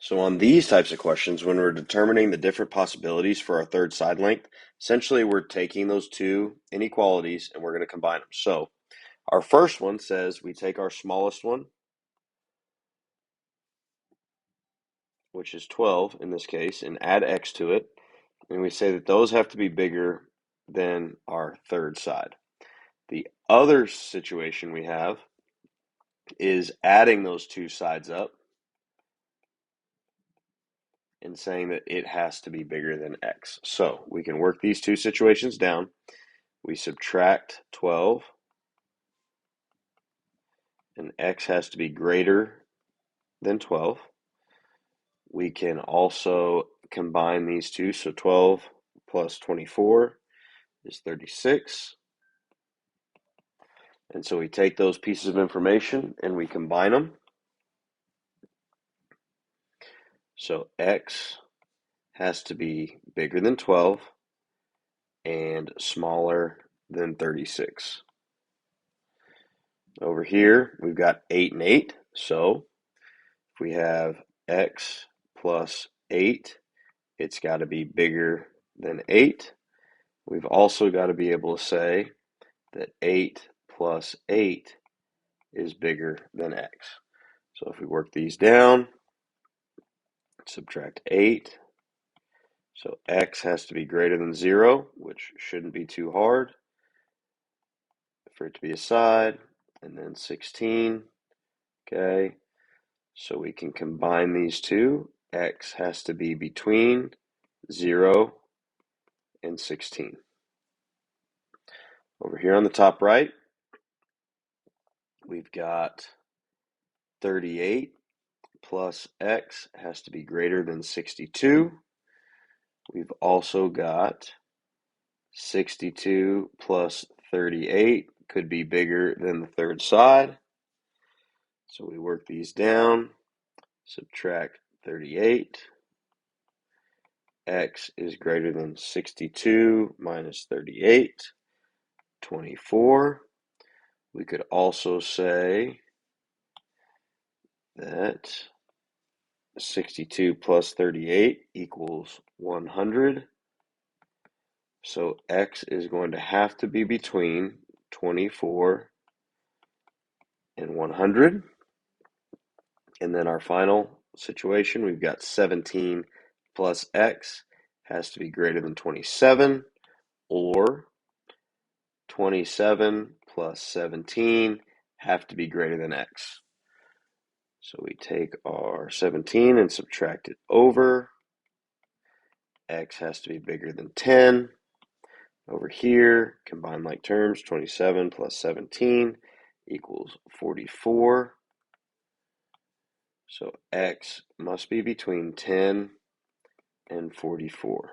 So on these types of questions, when we're determining the different possibilities for our third side length, essentially we're taking those two inequalities and we're going to combine them. So our first one says we take our smallest one, which is 12 in this case, and add x to it. And we say that those have to be bigger than our third side. The other situation we have is adding those two sides up and saying that it has to be bigger than x. So we can work these two situations down. We subtract 12, and x has to be greater than 12. We can also combine these two, so 12 plus 24 is 36. And so we take those pieces of information and we combine them. So x has to be bigger than 12 and smaller than 36. Over here, we've got 8 and 8. So if we have x plus 8, it's got to be bigger than 8. We've also got to be able to say that 8 plus 8 is bigger than x. So if we work these down, subtract 8, so x has to be greater than 0, which shouldn't be too hard for it to be a side, and then 16, okay? So we can combine these two. X has to be between 0 and 16. Over here on the top right, we've got 38 plus x has to be greater than 62. We've also got 62 plus 38 could be bigger than the third side. So we work these down, subtract 38. X is greater than 62 minus 38, 24. We could also say that 62 plus 38 equals 100. So x is going to have to be between 24 and 100. And then our final situation, we've got 17 plus x has to be greater than 27, or 27 plus 17 have to be greater than x. So we take our 17 and subtract it over. X has to be bigger than 10. Over here, combine like terms, 27 plus 17 equals 44. So x must be between 10 and 44.